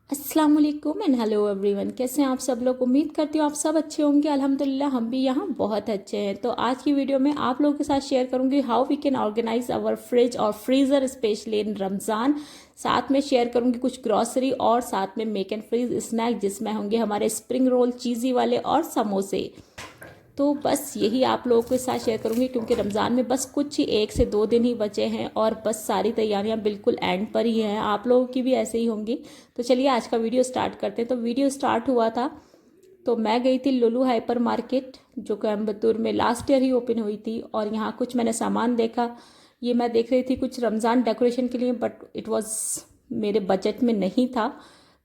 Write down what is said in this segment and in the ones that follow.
अस्सलाम वालेकुम and hello everyone. कैसे हैं आप सब लोग? उम्मीद करती हूँ आप सब अच्छे होंगे। अल्हम्दुलिल्लाह हम भी यहाँ बहुत अच्छे हैं। तो आज की वीडियो में आप लोगों के साथ शेयर करूँगी how we can organise our fridge और फ्रीज़र स्पेशली इन रमज़ान। साथ में शेयर करूँगी कुछ ग्रॉसरी और साथ में मेक एंड फ्रीज स्नैक जिसमें होंगे हमारे स्प्रिंग रोल चीज़ी वाले और समोसे। तो बस यही आप लोगों के साथ शेयर करूंगी क्योंकि रमज़ान में बस कुछ ही 1 से 2 दिन ही बचे हैं और बस सारी तैयारियां बिल्कुल एंड पर ही हैं। आप लोगों की भी ऐसे ही होंगी। तो चलिए आज का वीडियो स्टार्ट करते हैं। तो वीडियो स्टार्ट हुआ था तो मैं गई थी लुलु हाइपर मार्केट जो कोयम्बतूर में लास्ट ईयर ही ओपन हुई थी और यहाँ कुछ मैंने सामान देखा। ये मैं देख रही थी कुछ रमज़ान डेकोरेशन के लिए, बट इट वॉज मेरे बजट में नहीं था।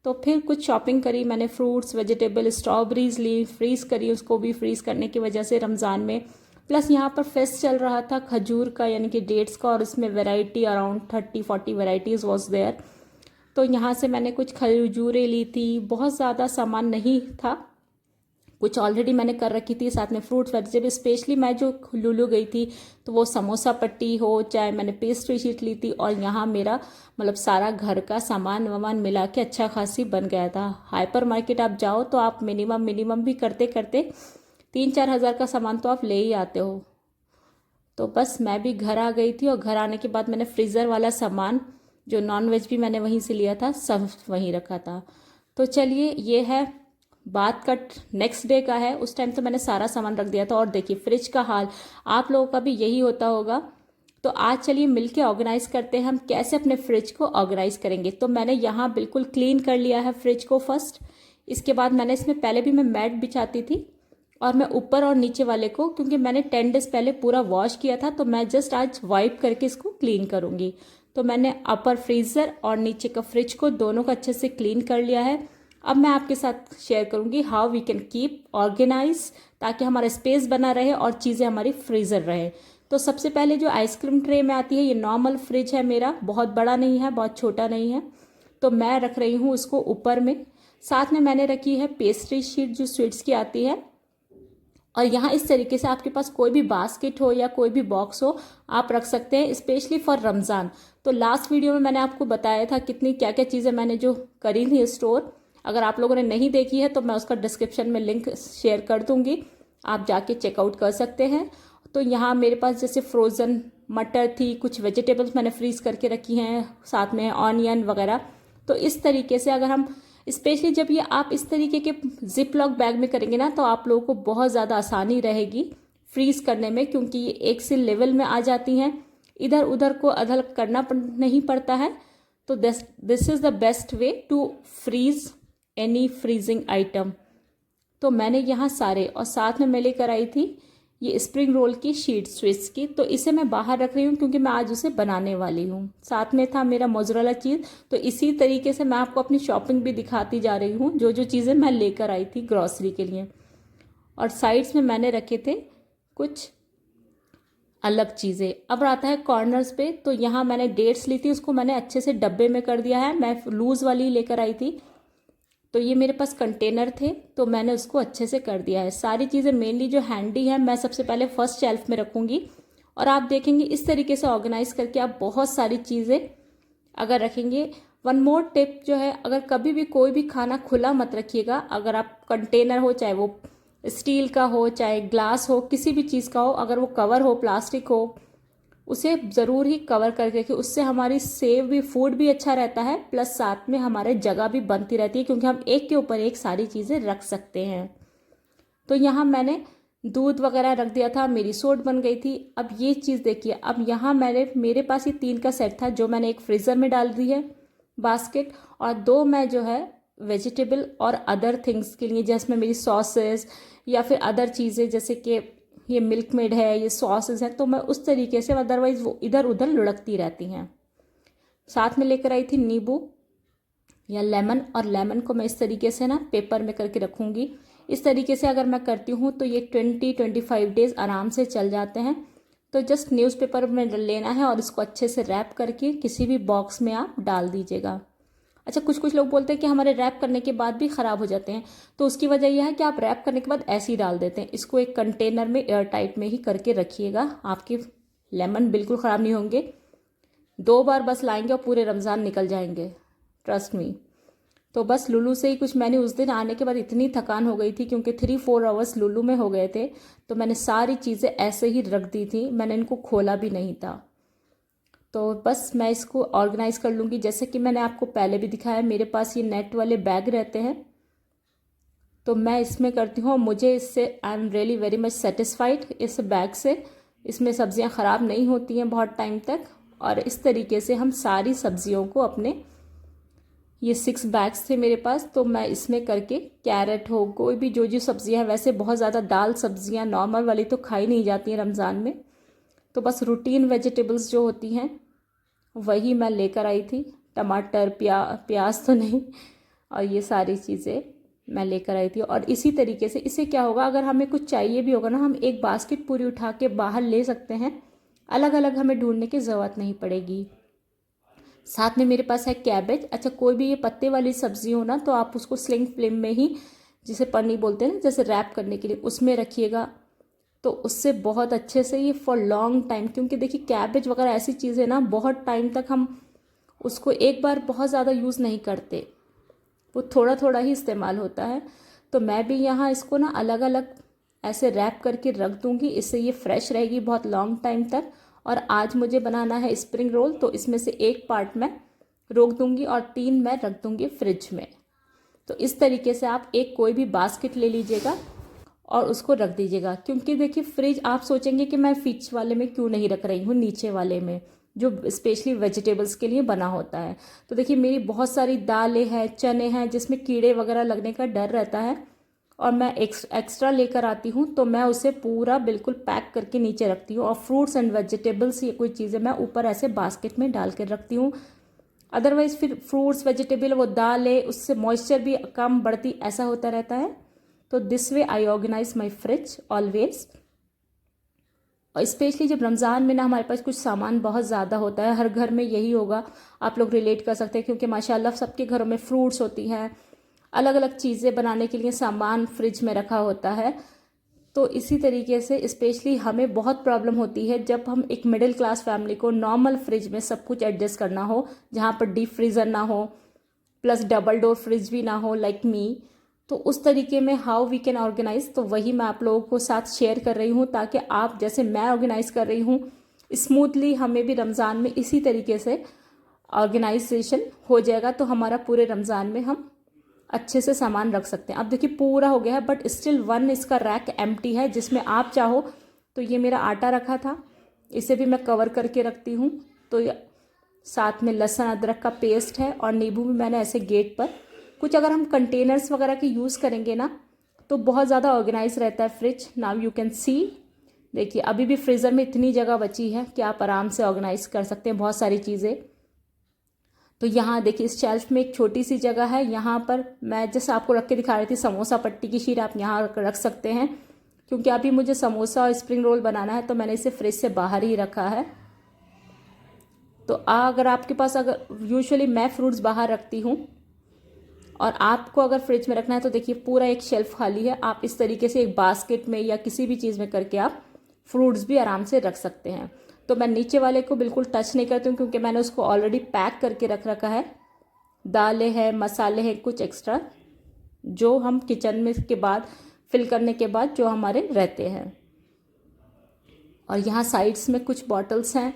तो फिर कुछ शॉपिंग करी मैंने, फ्रूट्स वेजिटेबल स्ट्रॉबेरीज ली, फ्रीज़ करी, उसको भी फ्रीज़ करने की वजह से रमज़ान में। प्लस यहाँ पर फेस्ट चल रहा था खजूर का यानी कि डेट्स का, और इसमें variety around 30-40 varieties was there. तो यहाँ से मैंने कुछ खजूरें ली थी। बहुत ज़्यादा सामान नहीं था, कुछ ऑलरेडी मैंने कर रखी थी। साथ में फ्रूट्स वेजिटेबल, स्पेशली मैं जो लुलु गई थी तो वो समोसा पट्टी हो चाहे मैंने पेस्ट्री शीट ली थी, और यहाँ मेरा मतलब सारा घर का सामान वामान मिला के अच्छा खासी बन गया था। हाइपर मार्केट आप जाओ तो आप मिनिमम भी करते करते 3-4 हज़ार का सामान तो आप ले ही आते हो। तो बस मैं भी घर आ गई थी और घर आने के बाद मैंने फ्रीज़र वाला सामान जो नॉन वेज भी मैंने वहीं से लिया था सब वहीं रखा था। तो चलिए ये है बात का नेक्स्ट डे का है। उस टाइम तो मैंने सारा सामान रख दिया था और देखिए फ्रिज का हाल आप लोगों का भी यही होता होगा। तो आज चलिए मिलके ऑर्गेनाइज करते हैं हम कैसे अपने फ्रिज को ऑर्गेनाइज करेंगे। तो मैंने यहाँ बिल्कुल क्लीन कर लिया है फ्रिज को फर्स्ट। इसके बाद मैंने इसमें पहले भी मैं मैट बिछाती थी और मैं ऊपर और नीचे वाले को, क्योंकि मैंने 10 डेज पहले पूरा वॉश किया था, तो मैं जस्ट आज वाइप करके इसको क्लीन करूँगी। तो मैंने अपर फ्रीज़र और नीचे का फ्रिज को दोनों को अच्छे से क्लीन कर लिया है। अब मैं आपके साथ शेयर करूंगी how we can keep organise ताकि हमारा स्पेस बना रहे और चीज़ें हमारी फ्रीज़र रहे। तो सबसे पहले जो आइसक्रीम ट्रे में आती है, ये नॉर्मल फ्रिज है मेरा, बहुत बड़ा नहीं है बहुत छोटा नहीं है। तो मैं रख रही हूँ उसको ऊपर में। साथ में मैंने रखी है पेस्ट्री शीट जो स्वीट्स की आती है। और यहाँ इस तरीके से आपके पास कोई भी बास्केट हो या कोई भी बॉक्स हो आप रख सकते हैं, स्पेशली फॉर रमज़ान। तो लास्ट वीडियो में मैंने आपको बताया था कितनी क्या क्या चीज़ें मैंने जो करी थी स्टोर। अगर आप लोगों ने नहीं देखी है तो मैं उसका डिस्क्रिप्शन में लिंक शेयर कर दूंगी, आप जाके चेकआउट कर सकते हैं। तो यहाँ मेरे पास जैसे फ्रोज़न मटर थी, कुछ वेजिटेबल्स मैंने फ्रीज़ करके रखी हैं, साथ में ऑनियन वगैरह। तो इस तरीके से अगर हम स्पेशली जब ये आप इस तरीके के जिप लॉक बैग में करेंगे ना तो आप लोगों को बहुत ज़्यादा आसानी रहेगी फ्रीज़ करने में, क्योंकि ये एक से लेवल में आ जाती हैं, इधर उधर को अदल करना नहीं पड़ता है। तो this is the best way to freeze any freezing item. तो मैंने यहाँ सारे, और साथ में मैं लेकर आई थी ये स्प्रिंग रोल की शीट स्विच की, तो इसे मैं बाहर रख रही हूँ क्योंकि मैं आज उसे बनाने वाली हूँ। साथ में था मेरा मोज़रेला चीज़। तो इसी तरीके से मैं आपको अपनी शॉपिंग भी दिखाती जा रही हूँ, जो जो चीज़ें मैं लेकर आई थी ग्रॉसरी के लिए। और साइड्स में मैंने रखे थे कुछ अलग चीज़ें। अब आता है कॉर्नर्स पे। तो यहाँ मैंने डेट्स ली थी, उसको मैंने अच्छे से डब्बे में कर दिया है, मैं लूज़ वाली लेकर आई थी। तो ये मेरे पास कंटेनर थे तो मैंने उसको अच्छे से कर दिया है। सारी चीज़ें मेनली जो हैंडी है मैं सबसे पहले फर्स्ट शेल्फ में रखूँगी, और आप देखेंगे इस तरीके से ऑर्गेनाइज करके आप बहुत सारी चीज़ें अगर रखेंगे। वन मोर टिप जो है, अगर कभी भी कोई भी खाना खुला मत रखिएगा। अगर आप कंटेनर हो, चाहे वो स्टील का हो चाहे ग्लास हो, किसी भी चीज़ का हो, अगर वो कवर हो प्लास्टिक हो, उसे ज़रूर ही कवर करके रखिए। उससे हमारी सेव भी, फूड भी अच्छा रहता है, प्लस साथ में हमारे जगह भी बनती रहती है क्योंकि हम एक के ऊपर एक सारी चीज़ें रख सकते हैं। तो यहाँ मैंने दूध वगैरह रख दिया था, मेरी सोट बन गई थी। अब ये चीज़ देखिए, अब यहाँ मेरे पास ये 3 का सेट था जो मैंने एक फ्रीज़र में डाल दी है बास्केट, और 2 मैं जो है वेजिटेबल और अदर थिंग्स के लिए, जिसमें मेरी सॉसेस या फिर अदर चीज़ें जैसे कि ये मिल्क मेड है, ये सॉसेस है, तो मैं उस तरीके से, अदरवाइज वो इधर उधर लुढ़कती रहती हैं। साथ में लेकर आई थी नींबू या लेमन, और लेमन को मैं इस तरीके से ना पेपर में करके रखूँगी। इस तरीके से अगर मैं करती हूँ तो ये 20-25 डेज आराम से चल जाते हैं। तो जस्ट न्यूज़पेपर में लेना है और इसको अच्छे से रैप करके किसी भी बॉक्स में आप डाल दीजिएगा। अच्छा, कुछ कुछ लोग बोलते हैं कि हमारे रैप करने के बाद भी ख़राब हो जाते हैं, तो उसकी वजह यह है कि आप रैप करने के बाद ऐसे ही डाल देते हैं। इसको एक कंटेनर में एयर टाइट में ही करके रखिएगा, आपके लेमन बिल्कुल ख़राब नहीं होंगे। 2 बार बस लाएंगे और पूरे रमज़ान निकल जाएंगे, ट्रस्ट मी। तो बस लुलु से ही कुछ मैंने उस दिन आने के बाद इतनी थकान हो गई थी क्योंकि 3-4 आवर्स लुलु में हो गए थे, तो मैंने सारी चीज़ें ऐसे ही रख दी थी, मैंने इनको खोला भी नहीं था। तो बस मैं इसको ऑर्गेनाइज कर लूँगी। जैसे कि मैंने आपको पहले भी दिखाया, मेरे पास ये नेट वाले बैग रहते हैं, तो मैं इसमें करती हूँ। मुझे इससे I am really very much satisfied इस बैग से। इसमें सब्जियाँ ख़राब नहीं होती हैं बहुत टाइम तक, और इस तरीके से हम सारी सब्जियों को अपने, ये 6 बैग्स थे मेरे पास, तो मैं इसमें करके कैरेट हो, कोई भी जो सब्जियां हैं, वैसे बहुत ज़्यादा दाल सब्जियां नॉर्मल वाली तो खाई नहीं जाती हैं रमज़ान में, तो बस रूटीन वेजिटेबल्स जो होती हैं वही मैं लेकर आई थी। टमाटर, प्याज तो नहीं, और ये सारी चीज़ें मैं लेकर आई थी। और इसी तरीके से इससे क्या होगा, अगर हमें कुछ चाहिए भी होगा ना, हम एक बास्केट पूरी उठा के बाहर ले सकते हैं, अलग अलग हमें ढूंढने की ज़रूरत नहीं पड़ेगी। साथ में मेरे पास है कैबेज। अच्छा, कोई भी ये पत्ते वाली सब्जी हो ना, तो आप उसको स्लिंग फ्लेम में ही, जिसे पन्नी बोलते हैं ना, जैसे रैप करने के लिए, उसमें रखिएगा, तो उससे बहुत अच्छे से ये फॉर लॉन्ग टाइम, क्योंकि देखिए कैबेज वगैरह ऐसी चीज़ें ना बहुत टाइम तक हम उसको एक बार बहुत ज़्यादा यूज़ नहीं करते, वो थोड़ा थोड़ा ही इस्तेमाल होता है। तो मैं भी यहाँ इसको ना अलग अलग ऐसे रैप करके रख दूँगी, इससे ये फ्रेश रहेगी बहुत लॉन्ग टाइम तक। और आज मुझे बनाना है स्प्रिंग रोल, तो इसमें से एक पार्ट मैं रोक दूँगी और 3 मैं रख दूँगी फ्रिज में। तो इस तरीके से आप एक कोई भी बास्केट ले लीजिएगा और उसको रख दीजिएगा, क्योंकि देखिए फ्रिज, आप सोचेंगे कि मैं फ्रिज वाले में क्यों नहीं रख रही हूँ, नीचे वाले में जो स्पेशली वेजिटेबल्स के लिए बना होता है। तो देखिए मेरी बहुत सारी दालें हैं, चने हैं, जिसमें कीड़े वगैरह लगने का डर रहता है, और मैं एक्स्ट्रा लेकर आती हूँ, तो मैं उसे पूरा बिल्कुल पैक करके नीचे रखती हूँ। और फ्रूट्स एंड वेजिटेबल्स, ये कोई चीज़ें मैं ऊपर ऐसे बास्केट में डाल कर रखती हूँ। अदरवाइज़ फिर फ्रूट्स वेजिटेबल, वो दाल है, उससे मॉइस्चर भी कम बढ़ती, ऐसा होता रहता है। तो this way I organise my fridge always. और स्पेशली जब रमज़ान में ना हमारे पास कुछ सामान बहुत ज़्यादा होता है, हर घर में यही होगा, आप लोग रिलेट कर सकते हैं, क्योंकि माशाल्लाह सबके घरों में फ्रूट्स होती हैं, अलग अलग चीज़ें बनाने के लिए सामान फ्रिज में रखा होता है। तो इसी तरीके से स्पेशली हमें बहुत प्रॉब्लम होती है जब हम एक मिडिल क्लास फैमिली को नॉर्मल फ्रिज में सब कुछ एडजस्ट करना हो, जहाँ पर डीप फ्रीज़र ना हो, प्लस डबल डोर फ्रिज भी ना हो, लाइक मी। तो उस तरीके में हाउ वी कैन ऑर्गेनाइज, तो वही मैं आप लोगों को साथ शेयर कर रही हूँ, ताकि आप जैसे मैं ऑर्गेनाइज कर रही हूँ स्मूथली, हमें भी रमज़ान में इसी तरीके से ऑर्गेनाइजेशन हो जाएगा, तो हमारा पूरे रमज़ान में हम अच्छे से सामान रख सकते हैं। अब देखिए पूरा हो गया है, बट स्टिल 1 इसका रैक एम्प्टी है, जिसमें आप चाहो तो ये मेरा आटा रखा था, इसे भी मैं कवर करके रखती हूँ। तो साथ में लहसुन अदरक का पेस्ट है, और नींबू भी मैंने ऐसे गेट पर कुछ, अगर हम कंटेनर्स वगैरह के यूज़ करेंगे ना, तो बहुत ज़्यादा ऑर्गेनाइज रहता है fridge. Now you can see, देखिए अभी भी फ्रीज़र में इतनी जगह बची है कि आप आराम से ऑर्गेनाइज कर सकते हैं बहुत सारी चीज़ें। तो यहाँ देखिए इस शेल्फ में एक छोटी सी जगह है, यहाँ पर मैं जैसे आपको रख के दिखा रही थी समोसा पट्टी की शीट, आप यहाँ रख सकते हैं, क्योंकि अभी मुझे समोसा और स्प्रिंग रोल बनाना है, तो मैंने इसे फ्रिज से बाहर ही रखा है। तो अगर आपके पास, अगर यूजुअली मैं फ्रूट्स बाहर रखती हूँ, और आपको अगर फ्रिज में रखना है, तो देखिए पूरा एक शेल्फ खाली है, आप इस तरीके से एक बास्केट में या किसी भी चीज़ में करके आप फ्रूट्स भी आराम से रख सकते हैं। तो मैं नीचे वाले को बिल्कुल टच नहीं करती हूँ, क्योंकि मैंने उसको ऑलरेडी पैक करके रख रखा है। दालें हैं, मसाले हैं, कुछ एक्स्ट्रा जो हम किचन में के बाद फिल करने के बाद जो हमारे रहते हैं। और यहाँ साइड्स में कुछ बॉटल्स हैं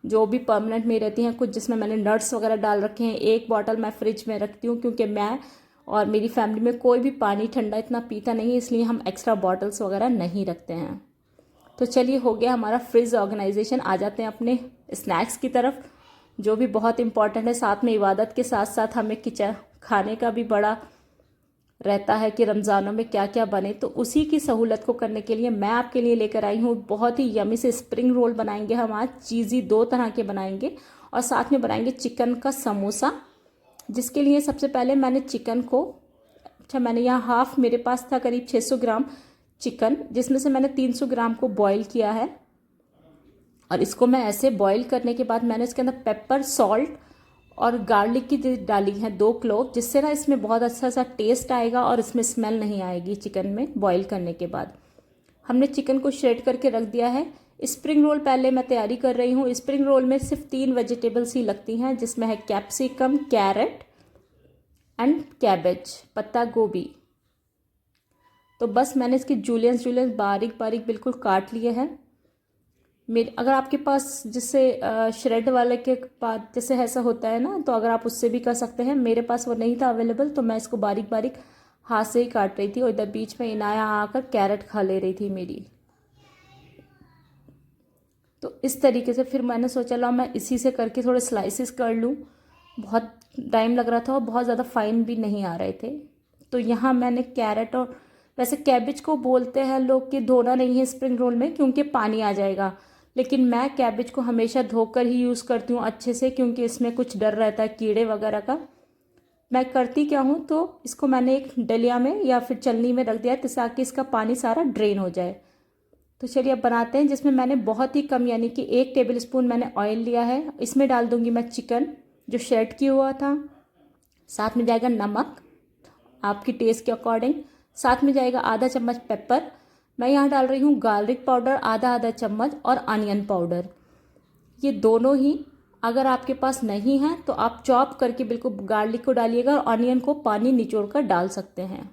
जो भी परमानेंट में रहती हैं, कुछ जिसमें मैंने नट्स वगैरह डाल रखे हैं। एक बॉटल मैं फ्रिज में रखती हूँ, क्योंकि मैं और मेरी फैमिली में कोई भी पानी ठंडा इतना पीता नहीं है, इसलिए हम एक्स्ट्रा बॉटल्स वगैरह नहीं रखते हैं। तो चलिए हो गया हमारा फ्रिज ऑर्गेनाइजेशन। आ जाते हैं अपने स्नैक्स की तरफ, जो भी बहुत इंपॉर्टेंट है। साथ में इबादत के साथ साथ हमें किचन खाने का भी बड़ा रहता है कि रमज़ानों में क्या क्या बने, तो उसी की सहूलत को करने के लिए मैं आपके लिए लेकर आई हूँ बहुत ही यमी से स्प्रिंग रोल बनाएंगे हम आज। चीज़ी 2 तरह के बनाएंगे, और साथ में बनाएंगे चिकन का समोसा, जिसके लिए सबसे पहले मैंने चिकन को, अच्छा मैंने यहाँ हाफ, मेरे पास था करीब 600 ग्राम चिकन, जिसमें से मैंने 300 ग्राम को बॉईल किया है। और इसको मैं ऐसे बॉईल करने के बाद मैंने इसके अंदर पेपर, सॉल्ट और गार्लिक की डाली हैं 2 क्लोव, जिससे ना इसमें बहुत अच्छा सा टेस्ट आएगा और इसमें स्मेल नहीं आएगी चिकन में बॉईल करने के बाद। हमने चिकन को श्रेड करके रख दिया है। स्प्रिंग रोल पहले मैं तैयारी कर रही हूँ। स्प्रिंग रोल में सिर्फ 3 वेजिटेबल्स ही लगती हैं, जिसमें है कैप्सिकम, कैरेट एंड कैबेज, पत्ता गोभी। तो बस मैंने इसके जूलियंस बारीक बारीक बिल्कुल काट लिए हैं। मेरे अगर आपके पास जिससे श्रेड वाले के पास जैसे ऐसा होता है ना, तो अगर आप उससे भी कर सकते हैं। मेरे पास वो नहीं था अवेलेबल, तो मैं इसको बारीक बारीक हाथ से ही काट रही थी। और इधर बीच में इनाया आकर कैरेट खा ले रही थी मेरी। तो इस तरीके से फिर मैंने सोचा लो मैं इसी से करके थोड़े स्लाइसिस कर लूँ। बहुत टाइम लग रहा था और बहुत ज़्यादा फाइन भी नहीं आ रहे थे। तो यहाँ मैंने कैरेट, और वैसे कैबेज को बोलते हैं लोग कि धोना नहीं है स्प्रिंग रोल में क्योंकि पानी आ जाएगा, लेकिन मैं कैबेज को हमेशा धोकर ही यूज़ करती हूँ अच्छे से, क्योंकि इसमें कुछ डर रहता है कीड़े वगैरह का। मैं करती क्या हूँ, तो इसको मैंने एक डलिया में या फिर चलनी में रख दिया है ताकि इसका पानी सारा ड्रेन हो जाए। तो चलिए अब बनाते हैं, जिसमें मैंने बहुत ही कम यानी कि 1 टेबल स्पून मैंने ऑयल लिया है। इसमें डाल दूंगी मैं चिकन जो शेड किया हुआ था। साथ में जाएगा नमक आपकी टेस्ट के अकॉर्डिंग। साथ में जाएगा आधा चम्मच पेपर। मैं यहाँ डाल रही हूँ गार्लिक पाउडर आधा चम्मच, और अनियन पाउडर। ये दोनों ही अगर आपके पास नहीं है तो आप चॉप करके बिल्कुल गार्लिक को डालिएगा, और अनियन को पानी निचोड़ कर डाल सकते हैं।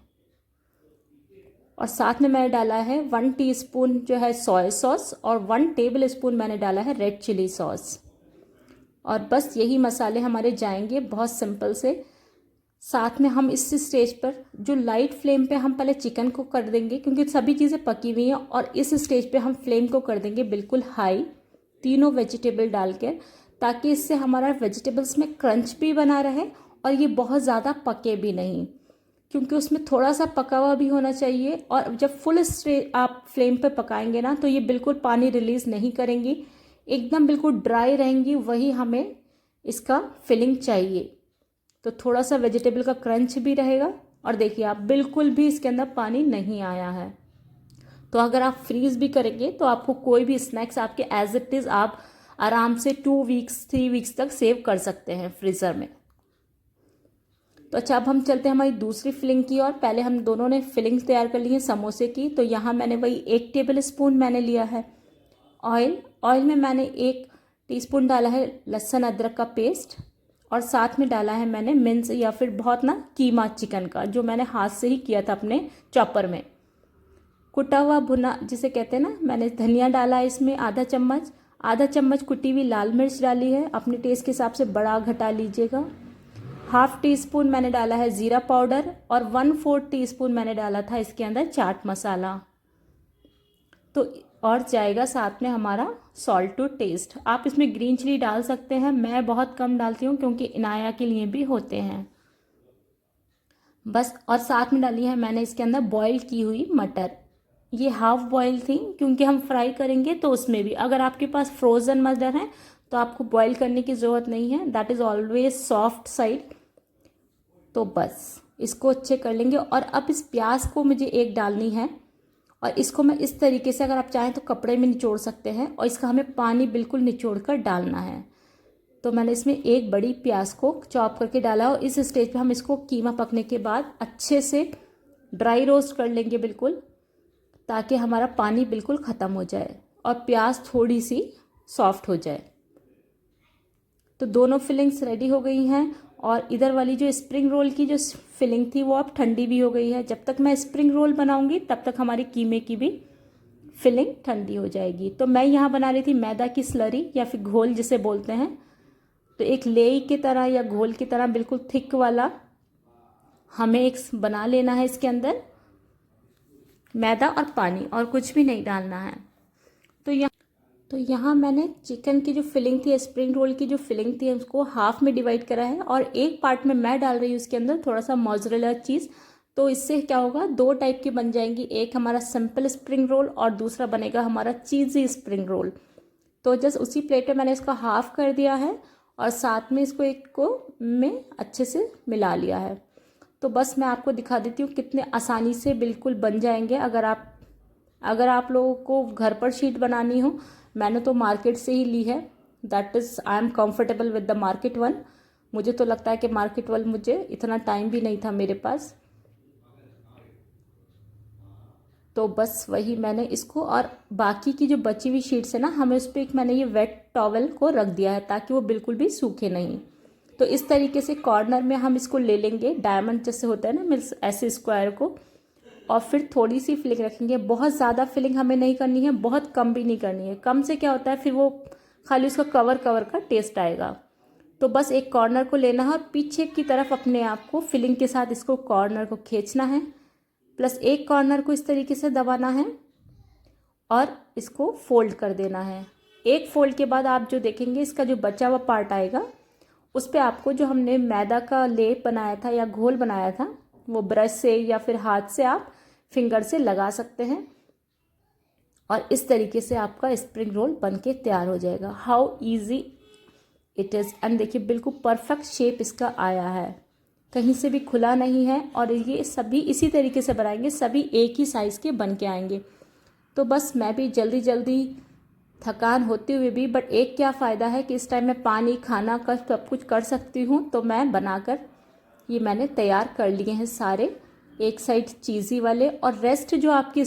और साथ में मैंने डाला है 1 टीस्पून जो है सोया सॉस, और 1 टेबल स्पून मैंने डाला है रेड चिली सॉस। और बस यही मसाले हमारे जाएंगे बहुत सिंपल से। साथ में हम इस स्टेज पर जो लाइट फ्लेम पे हम पहले चिकन को कर देंगे, क्योंकि सभी चीज़ें पकी हुई हैं, और इस स्टेज पे हम फ्लेम को कर देंगे बिल्कुल हाई, तीनों वेजिटेबल डाल के, ताकि इससे हमारा वेजिटेबल्स में क्रंच भी बना रहे और ये बहुत ज़्यादा पके भी नहीं, क्योंकि उसमें थोड़ा सा पका हुआ भी होना चाहिए। और जब फुल आप फ्लेम पे पकाएंगे ना, तो ये बिल्कुल पानी रिलीज़ नहीं करेंगी, एकदम बिल्कुल ड्राई रहेंगी। वही हमें इसका फिलिंग चाहिए। तो थोड़ा सा वेजिटेबल का क्रंच भी रहेगा। और देखिए आप बिल्कुल भी इसके अंदर पानी नहीं आया है। तो अगर आप फ्रीज़ भी करेंगे तो आपको कोई भी स्नैक्स आपके एज इट इज़ आप आराम से 2 वीक्स 3 वीक्स तक सेव कर सकते हैं फ्रीज़र में। तो अच्छा, अब हम चलते हैं हमारी दूसरी फिलिंग की और। पहले हम दोनों ने फिलिंग तैयार कर ली है समोसे की। तो यहाँ मैंने वही 1 टेबल स्पून मैंने लिया है ऑयल में मैंने 1 टीस्पून डाला है लहसुन अदरक का पेस्ट, और साथ में डाला है मैंने मिन्स या फिर बहुत ना कीमा चिकन का, जो मैंने हाथ से ही किया था अपने चॉपर में। कुटा हुआ भुना जिसे कहते हैं ना, मैंने धनिया डाला है इसमें आधा चम्मच कुटी हुई लाल मिर्च डाली है, अपने टेस्ट के हिसाब से बड़ा घटा लीजिएगा। ½ टीस्पून मैंने डाला है ज़ीरा पाउडर, और 1/4 टीस्पून मैंने डाला था इसके अंदर चाट मसाला। तो और जाएगा साथ में हमारा सॉल्ट टू टेस्ट। आप इसमें ग्रीन चिली डाल सकते हैं, मैं बहुत कम डालती हूँ क्योंकि इनाया के लिए भी होते हैं बस। और साथ में डाली है मैंने इसके अंदर बॉईल की हुई मटर। ये हाफ बॉईल थी क्योंकि हम फ्राई करेंगे, तो उसमें भी अगर आपके पास फ्रोज़न मटर है तो आपको बॉईल करने की ज़रूरत नहीं है, that is always soft side. तो बस इसको अच्छे कर लेंगे। और अब इस प्याज को मुझे एक डालनी है, और इसको मैं इस तरीके से, अगर आप चाहें तो कपड़े में निचोड़ सकते हैं, और इसका हमें पानी बिल्कुल निचोड़ कर डालना है। तो मैंने इसमें एक बड़ी प्याज को चॉप करके डाला, और इस स्टेज पे हम इसको कीमा पकने के बाद अच्छे से ड्राई रोस्ट कर लेंगे बिल्कुल, ताकि हमारा पानी बिल्कुल ख़त्म हो जाए और प्याज थोड़ी सी सॉफ्ट हो जाए। तो दोनों फिलिंग्स रेडी हो गई हैं, और इधर वाली जो स्प्रिंग रोल की जो फिलिंग थी वो अब ठंडी भी हो गई है। जब तक मैं स्प्रिंग रोल बनाऊंगी तब तक हमारी कीमे की भी फिलिंग ठंडी हो जाएगी। तो मैं यहाँ बना रही थी मैदा की स्लरी या फिर घोल जिसे बोलते हैं। तो एक लेई की तरह या घोल की तरह बिल्कुल थिक वाला हमें एक बना लेना है। इसके अंदर मैदा और पानी और कुछ भी नहीं डालना है। तो यहाँ मैंने चिकन की जो फिलिंग थी, स्प्रिंग रोल की जो फिलिंग थी, उसको हाफ में डिवाइड करा है, और एक पार्ट में मैं डाल रही हूँ इसके अंदर थोड़ा सा मोज़रेला चीज़। तो इससे क्या होगा, 2 टाइप की बन जाएंगी, एक हमारा सिंपल स्प्रिंग रोल और दूसरा बनेगा हमारा चीज़ी स्प्रिंग रोल। तो जस्ट उसी प्लेट में मैंने इसका हाफ कर दिया है, और साथ में इसको एक को में अच्छे से मिला लिया है। तो बस मैं आपको दिखा देती हूँ कितने आसानी से बिल्कुल बन जाएंगे। अगर आप लोगों को घर पर शीट बनानी हो, मैंने तो मार्केट से ही ली है, that is I am comfortable with the market one. मुझे तो लगता है कि मार्केट वाल, मुझे इतना टाइम भी नहीं था मेरे पास, तो बस वही मैंने इसको, और बाकी की जो बची हुई शीट्स है ना, हमें उस पर एक मैंने ये वेट टॉवल को रख दिया है ताकि वो बिल्कुल भी सूखे नहीं। तो इस तरीके से कॉर्नर में हम इसको ले लेंगे, डायमंड जैसे होता है ना, मीन्स ऐसे स्क्वायर को, और फिर थोड़ी सी फिलिंग रखेंगे। बहुत ज़्यादा फिलिंग हमें नहीं करनी है, बहुत कम भी नहीं करनी है। कम से क्या होता है फिर वो खाली उसका कवर कवर का टेस्ट आएगा। तो बस एक कॉर्नर को लेना है और पीछे की तरफ अपने आप को फिलिंग के साथ इसको कॉर्नर को खींचना है, प्लस एक कॉर्नर को इस तरीके से दबाना है और इसको फोल्ड कर देना है। एक फोल्ड के बाद आप जो देखेंगे इसका जो बचा हुआ पार्ट आएगा उस पर आपको जो हमने मैदा का लेप बनाया था या घोल बनाया था वो ब्रश से या फिर हाथ से आप फिंगर से लगा सकते हैं और इस तरीके से आपका स्प्रिंग रोल बनके तैयार हो जाएगा। How easy it is. And देखिए बिल्कुल परफेक्ट शेप इसका आया है, कहीं से भी खुला नहीं है। और ये सभी इसी तरीके से बनाएंगे, सभी एक ही साइज़ के बन के आएंगे। तो बस मैं भी जल्दी जल्दी थकान होते हुए भी, बट एक क्या फ़ायदा है कि इस टाइम में पानी खाना का सब कुछ कर सकती हूँ। तो मैं बनाकर ये मैंने तैयार कर लिए हैं सारे, एक साइड चीज़ी वाले। और रेस्ट जो आपकी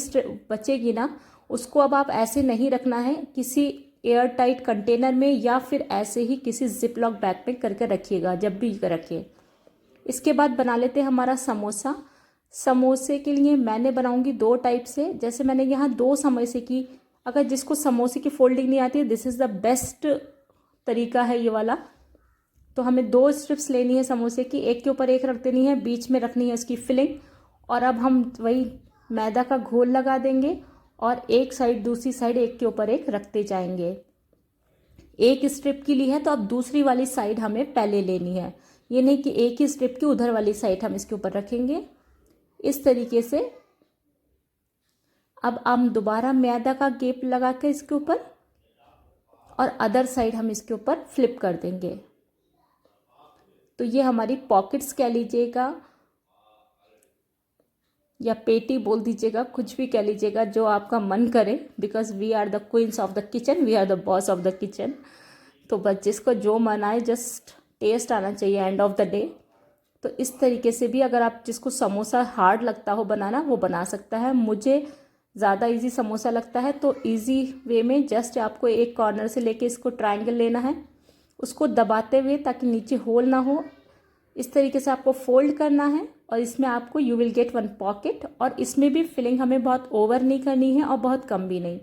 बचेगी ना उसको अब आप ऐसे नहीं रखना है, किसी एयर टाइट कंटेनर में या फिर ऐसे ही किसी जिप लॉक बैग में करके रखिएगा जब भी रखिए। इसके बाद बना लेते हैं हमारा समोसा। समोसे के लिए मैंने बनाऊंगी दो टाइप से। जैसे मैंने यहाँ दो समोसे की, अगर जिसको समोसे की फोल्डिंग नहीं आती है, दिस इज़ द बेस्ट तरीका है ये वाला। तो हमें दो स्ट्रिप्स लेनी है समोसे की, एक के ऊपर एक रख देनी है, बीच में रखनी है उसकी फिलिंग। और अब हम वही मैदा का घोल लगा देंगे और एक साइड दूसरी साइड एक के ऊपर एक रखते जाएंगे। एक स्ट्रिप की ली है तो अब दूसरी वाली साइड हमें पहले लेनी है, ये नहीं कि एक ही स्ट्रिप की उधर वाली साइड हम इसके ऊपर रखेंगे इस तरीके से। अब हम दोबारा मैदा का गेप लगा के इसके ऊपर और अदर साइड हम इसके ऊपर फ्लिप कर देंगे। तो ये हमारी पॉकेट्स कह लीजिएगा या पेटी बोल दीजिएगा, कुछ भी कह लीजिएगा जो आपका मन करे, because we are the queens of the kitchen, we are the boss of the kitchen. तो बस जिसको जो मन आए, जस्ट टेस्ट आना चाहिए एंड ऑफ द डे। तो इस तरीके से भी अगर आप जिसको समोसा हार्ड लगता हो बनाना वो बना सकता है। मुझे ज़्यादा इजी समोसा लगता है, तो इजी वे में जस्ट आपको एक कॉर्नर से लेके इसको ट्रायंगल लेना है, उसको दबाते हुए ताकि नीचे होल ना हो, इस तरीके से आपको फोल्ड करना है और इसमें आपको you will get one pocket. और इसमें भी फिलिंग हमें बहुत ओवर नहीं करनी है और बहुत कम भी नहीं।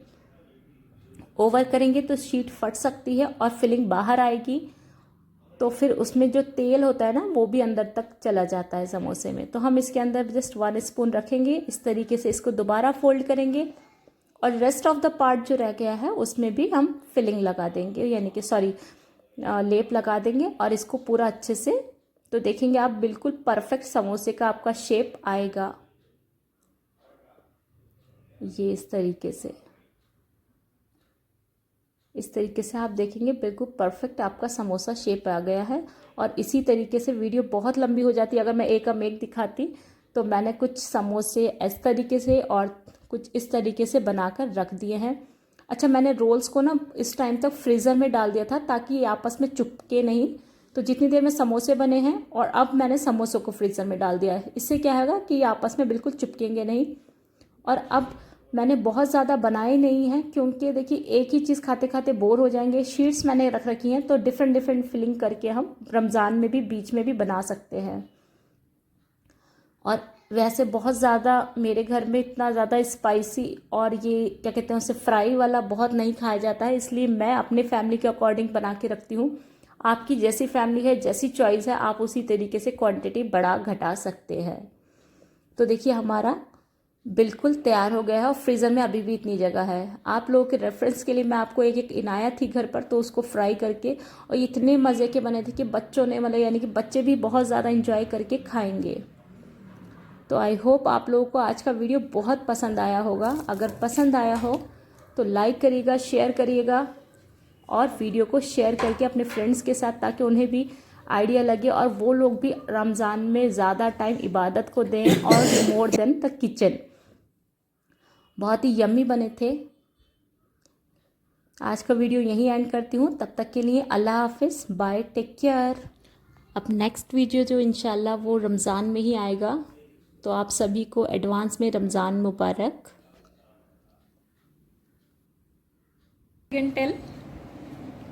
ओवर करेंगे तो शीट फट सकती है और फिलिंग बाहर आएगी, तो फिर उसमें जो तेल होता है ना वो भी अंदर तक चला जाता है समोसे में। तो हम इसके अंदर जस्ट 1 स्पून रखेंगे, इस तरीके से इसको दोबारा फोल्ड करेंगे और रेस्ट ऑफ द पार्ट जो रह गया है उसमें भी हम फिलिंग लगा देंगे, यानी कि लेप लगा देंगे और इसको पूरा अच्छे से। तो देखेंगे आप बिल्कुल परफेक्ट समोसे का आपका शेप आएगा ये इस तरीके से आप देखेंगे बिल्कुल परफेक्ट आपका समोसा शेप आ गया है। और इसी तरीके से वीडियो बहुत लंबी हो जाती है अगर मैं एक दिखाती, तो मैंने कुछ समोसे इस तरीके से और कुछ इस तरीके से बनाकर रख दिए हैं। अच्छा, मैंने रोल्स को ना इस टाइम तक फ्रीज़र में डाल दिया था ताकि ये आपस में चिपके नहीं। तो जितनी देर में समोसे बने हैं और अब मैंने समोसों को फ्रीज़र में डाल दिया है, इससे क्या होगा कि ये आपस में बिल्कुल चिपकेंगे नहीं। और अब मैंने बहुत ज़्यादा बनाए नहीं हैं क्योंकि देखिए एक ही चीज़ खाते खाते बोर हो जाएंगे। शीट्स मैंने रख रखी हैं तो डिफरेंट फिलिंग करके हम रमज़ान में भी बीच में भी बना सकते हैं। और वैसे बहुत ज़्यादा मेरे घर में इतना ज़्यादा स्पाइसी और ये क्या कहते हैं उसे फ्राई वाला बहुत नहीं खाया जाता है, इसलिए मैं अपने फैमिली के अकॉर्डिंग बना के रखती हूँ। आपकी जैसी फैमिली है, जैसी चॉइस है, आप उसी तरीके से क्वांटिटी बढ़ा घटा सकते हैं। तो देखिए हमारा बिल्कुल तैयार हो गया है और फ्रीज़र में अभी भी इतनी जगह है। आप लोगों के रेफरेंस के लिए मैं आपको एक इनायत थी घर पर, तो उसको फ्राई करके, और इतने मज़े के बने थे कि बच्चों ने मतलब यानी कि बच्चे भी बहुत ज़्यादा इंजॉय करके खाएंगे। तो आई होप आप लोगों को आज का वीडियो बहुत पसंद आया होगा। अगर पसंद आया हो तो लाइक करिएगा, शेयर करिएगा और वीडियो को शेयर करके अपने फ्रेंड्स के साथ, ताकि उन्हें भी आइडिया लगे और वो लोग भी रमज़ान में ज़्यादा टाइम इबादत को दें और मोर देन द किचन। बहुत ही यम्मी बने थे। आज का वीडियो यहीं एंड करती हूँ, तब तक के लिए अल्लाह हाफिज़, बाय, टेक केयर। अब नेक्स्ट वीडियो जो इंशाल्लाह वो रमज़ान में ही आएगा, तो आप सभी को एडवांस में रमज़ान मुबारक। टेल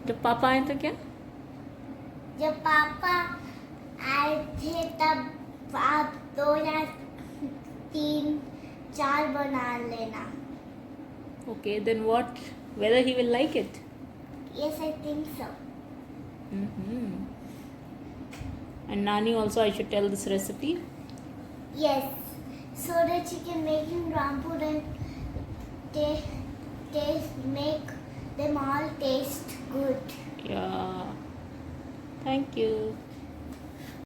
जब पापा आए तो क्या जब पापा आए थे तब आप 2 या 3-4 बना लेना. Okay, then what? Whether he will like it? Yes, I think so. And Nani also, I should tell this recipe. Yes, so that you can make in Rampur and make them all taste good. Yeah. Thank you.